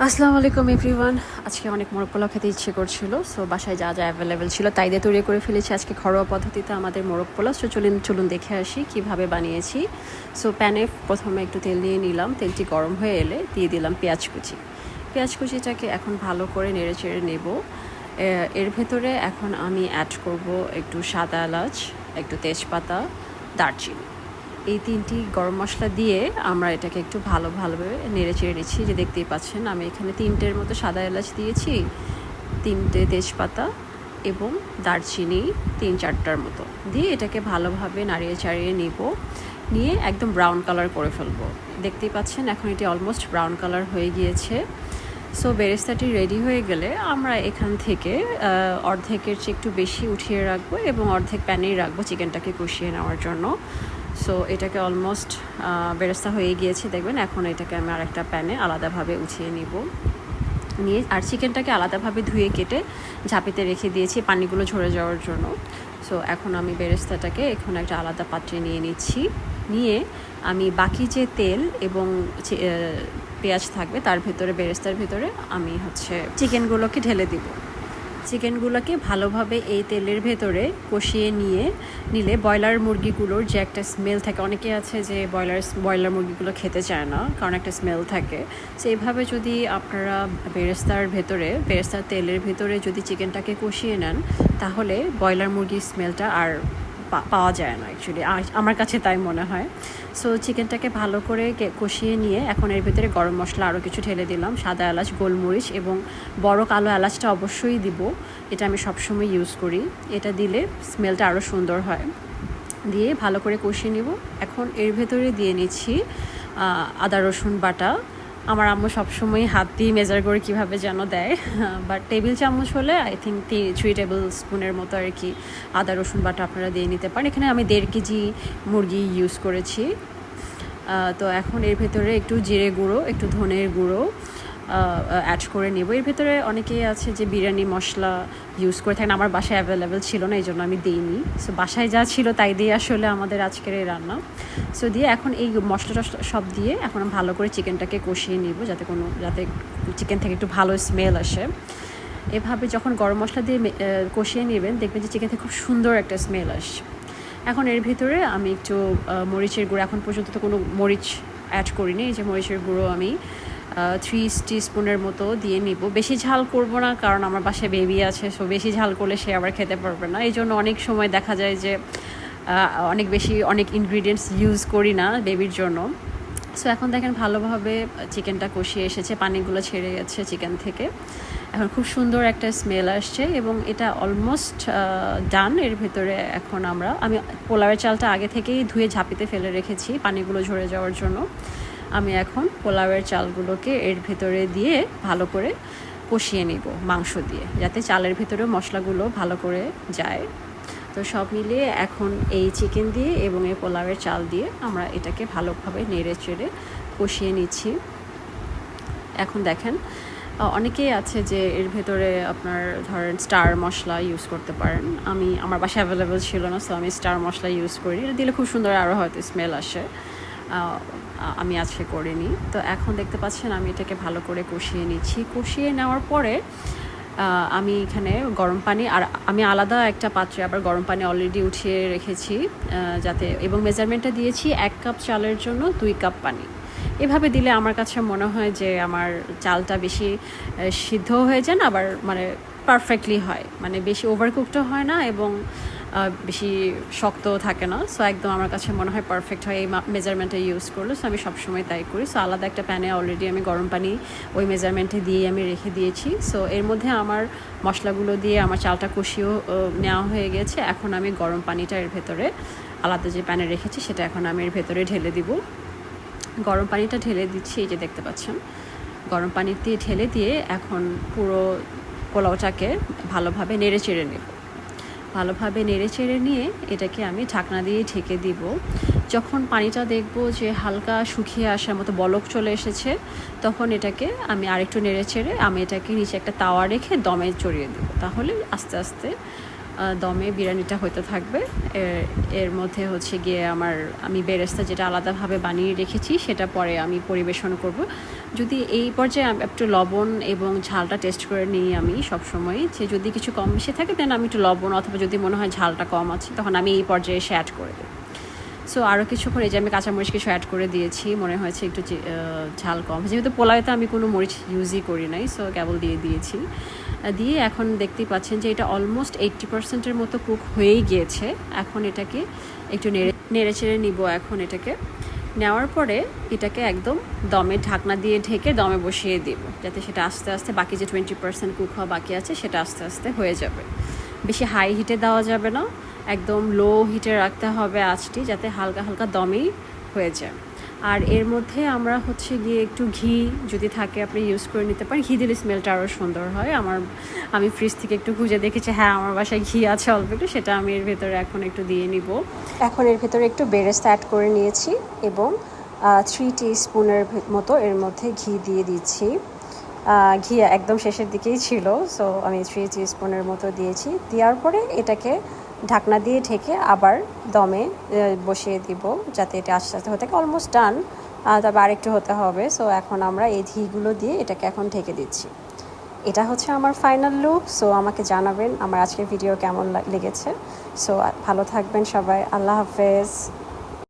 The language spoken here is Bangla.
আসসালামু আলাইকুম এভরিওয়ান। আজকে অনেক মোরগ পোলাও খেতে ইচ্ছে করছিল, সো বাসায় যা যা অ্যাভেলেবেল ছিল তাই দিয়ে তৈরি করে ফেলেছি আজকে ঘরোয়া পদ্ধতিতে আমাদের মোরগ পোলাও। সো চলুন দেখে আসি কিভাবে বানিয়েছি। সো প্যানে প্রথমে একটু তেল দিয়ে নিলাম, তেলটি গরম হয়ে এলে দিয়ে দিলাম পেঁয়াজ কুচিটাকে এখন ভালো করে নেড়ে চেড়ে নেব। এর ভেতরে এখন আমি অ্যাড করব একটু সাদা এলাচ, একটু তেজপাতা, দারচিনি, এই 3টি গরম মশলা দিয়ে আমরা এটাকে একটু ভালোভাবে নেড়ে চেড়ে নিচ্ছি। যে দেখতেই পাচ্ছেন আমি এখানে 3টের মতো সাদা এলাচ দিয়েছি, 3টে তেজপাতা এবং দারচিনি 3-4টার মতো দিয়ে এটাকে ভালোভাবে নাড়িয়ে চাড়িয়ে নিয়ে একদম ব্রাউন কালার করে ফেলবো। দেখতেই পাচ্ছেন এখন এটি অলমোস্ট ব্রাউন কালার হয়ে গিয়েছে। সো বেরেস্তাটি রেডি হয়ে গেলে আমরা এখান থেকে অর্ধেকের চেয়ে একটু বেশি উঠিয়ে রাখবো এবং অর্ধেক প্যানেই রাখবো চিকেনটাকে কষিয়ে নেওয়ার জন্য। সো এটাকে অলমোস্ট বেরেস্তা হয়ে গিয়েছে দেখবেন। এখন এটাকে আমি আরেকটা প্যানে আলাদাভাবে উঠিয়ে নিয়ে আর চিকেনটাকে আলাদাভাবে ধুয়ে কেটে ঝাঁপিতে রেখে দিয়েছি পানিগুলো ঝরে যাওয়ার জন্য। সো এখন আমি বেরেস্তাটাকে এখন একটা আলাদা পাত্রে নিয়ে আমি বাকি যে তেল এবং পেঁয়াজ থাকবে তার ভেতরে বেরেস্তার ভেতরে আমি চিকেনগুলোকে ঢেলে দিব। চিকেনগুলোকে ভালোভাবে এই তেলের ভেতরে কষিয়ে নিলে ব্রয়লার মুরগিগুলোর যে একটা স্মেল থাকে, অনেকে আছে যে ব্রয়লার মুরগিগুলো খেতে চায় না কারণ একটা স্মেল থাকে। সো এইভাবে যদি আপনারা বেরেস্তার তেলের ভেতরে যদি চিকেনটাকে কষিয়ে নেন তাহলে ব্রয়লার মুরগির স্মেলটা আর পাওয়া যায় না অ্যাকচুয়ালি, আমার কাছে তাই মনে হয়। সো চিকেনটাকে ভালো করে কষিয়ে নিয়ে এখন এর ভিতরে গরম মশলা আরও কিছু ঢেলে দিলাম, সাদা এলাচ, গোলমরিচ এবং বড় কালো এলাচটা অবশ্যই দিব, এটা আমি সবসময় ইউজ করি। এটা দিলে স্মেলটা আরও সুন্দর হয়। দিয়ে ভালো করে কষিয়ে নিব। এখন এর ভেতরে দিয়ে নিচ্ছি আদা রসুন বাটা। আমার আম্মু সবসময় হাত দিয়ে মেজার করে কীভাবে যেন দেয়, বাট টেবিল চামচ হলে আই থিঙ্ক 3 টেবিল স্পুনের মতো আর কি আদা রসুন বাটা আপনারা দিয়ে নিতে পারেন। এখানে আমি 1.5 কেজি মুরগি ইউজ করেছি। তো এখন এর ভেতরে একটু জিরে গুঁড়ো, একটু ধনের গুঁড়ো অ্যাড করে নেব। এর ভেতরে অনেকেই আছে যে বিরিয়ানি মশলা ইউজ করে থাকেন, আমার বাসায় অ্যাভেলেবেল ছিল না এই জন্য আমি দিইনি। সো বাসায় যা ছিল তাই দিয়ে আসলে আমাদের আজকের এই রান্না। সো দিয়ে এখন এই মশলাটা সব দিয়ে এখন ভালো করে চিকেনটাকে কষিয়ে নিব যাতে চিকেন থেকে একটু ভালো স্মেল আসে। এভাবে যখন গরম মশলা দিয়ে কষিয়ে নেবেন দেখবেন যে চিকেন থেকে খুব সুন্দর একটা স্মেল আসে। এখন এর ভিতরে আমি একটু মরিচের গুঁড়ো, এখন পর্যন্ত তো কোনো মরিচ অ্যাড করিনি, এই যে মরিচের গুঁড়ো আমি 3 টিস্পুনের মতো দিয়ে নিব। বেশি ঝাল করব না কারণ আমার বাসায় বেবি আছে, সো বেশি ঝাল করলে সে আবার খেতে পারবে না। এই জন্য অনেক সময় দেখা যায় যে অনেক ইনগ্রিডিয়েন্টস ইউজ করি না বেবির জন্য। সো এখন দেখেন ভালোভাবে চিকেনটা কষিয়ে এসেছে, পানিগুলো ছেড়ে গেছে চিকেন থেকে, এখন খুব সুন্দর একটা স্মেল আসছে এবং এটা অলমোস্ট ডান। এর ভেতরে এখন আমি পোলাওয়ের চালটা আগে থেকেই ধুয়ে ঝাঁপিতে ফেলে রেখেছি পানিগুলো ঝরে যাওয়ার জন্য। আমি এখন পোলাওয়ের চালগুলোকে এর ভেতরে দিয়ে ভালো করে কষিয়ে নিব মাংস দিয়ে, যাতে চালের ভেতরেও মশলাগুলো ভালো করে যায়। তো সব মিলিয়ে এখন এই চিকেন দিয়ে এবং এই পোলাওয়ের চাল দিয়ে আমরা এটাকে ভালোভাবে নেড়ে চেড়ে কষিয়ে নিচ্ছি। এখন দেখেন অনেকেই আছে যে এর ভেতরে আপনার ধরেন স্টার মশলা ইউজ করতে পারেন, আমার বাসায় অ্যাভেলেবেল ছিল না, সো আমি স্টার মশলা ইউজ করি। এটা দিলে খুব সুন্দর আরও হয়তো স্মেল আসে, আমি আজকে করিনি। তো এখন দেখতে পাচ্ছেন আমি এটাকে ভালো করে কষিয়ে নিচ্ছি। কষিয়ে নেওয়ার পরে আমি এখানে গরম পানি, আর আমি আলাদা একটা পাত্রে আবার গরম পানি অলরেডি উঠিয়ে রেখেছি এবং মেজারমেন্টটা দিয়েছি 1 কাপ চালের জন্য 2 কাপ পানি। এভাবে দিলে আমার কাছে মনে হয় যে আমার চালটা বেশি সিদ্ধ হয়ে যায় না, আবার পারফেক্টলি হয়, বেশি ওভারকুকডও হয় না এবং বেশি শক্তও থাকে না। সো একদম আমার কাছে মনে হয় পারফেক্ট হয় এই মেজারমেন্টটা ইউজ করলে। সো আমি সবসময় তাই করি। সো আলাদা একটা প্যানে অলরেডি আমি গরম পানি ওই মেজারমেন্টে দিয়ে আমি রেখে দিয়েছি। সো এর মধ্যে আমার মশলাগুলো দিয়ে আমার চালটা কষিয়েও নেওয়া হয়ে গেছে। এখন আমি গরম পানিটা এর ভেতরে আলাদা যে প্যানে রেখেছি সেটা এখন আমি এর ভেতরে ঢেলে দিব। গরম পানিটা ঢেলে দিচ্ছি, এই যে দেখতে পাচ্ছেন গরম পানি দিয়ে ঢেলে দিয়ে এখন পুরো পোলাওটাকে ভালোভাবে নেড়ে চেড়ে নিয়ে এটাকে আমি ঢাকনা দিয়ে ঢেকে দিব। যখন পানিটা দেখবো যে হালকা শুকিয়ে আসার মতো বলক চলে এসেছে তখন এটাকে আমি আরেকটু নেড়ে চেড়ে আমি এটাকে নিচে একটা তাওয়া রেখে দমে চড়িয়ে দেবো। তাহলে আস্তে আস্তে দমে বিরিয়ানিটা হতে থাকবে। এর মধ্যে গিয়ে আমি বেরেস্তা যেটা আলাদাভাবে বানিয়ে রেখেছি সেটা পরে আমি পরিবেশন করব। যদি এই পর্যায়ে একটু লবণ এবং ঝালটা টেস্ট করে নিই আমি সবসময়, যে যদি কিছু কম বেশি থাকে দেন আমি একটু লবণ, অথবা যদি মনে হয় ঝালটা কম আছে তখন আমি এই পর্যায়ে এসে অ্যাড করে দিই। সো আরও কিছুক্ষণ এই যে আমি কাঁচামরিচ কিছু অ্যাড করে দিয়েছি, মনে হয়েছে একটু ঝাল কম, যেহেতু পোলাওতে আমি কোনো মরিচ ইউজই করি নাই, সো কেবল দিয়ে দিয়েছি। দিয়ে এখন দেখতেই পাচ্ছেন যে এটা অলমোস্ট 80%-এর মতো কুক হয়েই গিয়েছে। এখন এটাকে একটু নেড়ে চেড়ে নিব। এখন এটাকে নেওয়ার পরে এটাকে একদম দমে ঢাকনা দিয়ে ঢেকে দমে বসিয়ে দিব, যাতে সেটা আস্তে আস্তে বাকি যে 20% কুক হওয়া বাকি আছে সেটা আস্তে আস্তে হয়ে যাবে। বেশি হাই হিটে দেওয়া যাবে না, একদম লো হিটে রাখতে হবে আঁচটি, যাতে হালকা হালকা দমেই হয়ে যায়। আর এর মধ্যে আমরা হচ্ছে গিয়ে একটু ঘি যদি থাকে আপনি ইউজ করে নিতে পারেন, ঘি দিলে স্মেলটা আরও সুন্দর হয়। আমি ফ্রিজ থেকে একটু খুঁজে দেখেছি, হ্যাঁ আমার বাসায় ঘি আছে অল্প একটু, সেটা আমি এর ভেতরে এখন একটু দিয়ে নিব। এখন এর ভেতরে একটু বেরেস্তা অ্যাড করে নিয়েছি এবং 3 টিস্পুনের মতো এর মধ্যে ঘি দিয়ে দিচ্ছি। ঘি একদম শেষের দিকেই ছিল, সো আমি 3 টিস্পুনের মতো দিয়েছি। দেওয়ার পরে এটাকে ঢাকনা দিয়ে ঢেকে আবার দমে বসিয়ে দিব, যাতে এটা আস্তে আস্তে হতে থাকে। অলমোস্ট ডান, তবে আরেকটু হতে হবে। সো এখন আমরা এই ঘিগুলো দিয়ে এটাকে এখন ঢেকে দিচ্ছি। এটা হচ্ছে আমার ফাইনাল লুক। সো আমাকে জানাবেন আমার আজকের ভিডিও কেমন লেগেছে। সো ভালো থাকবেন সবাই, আল্লাহ হাফেজ।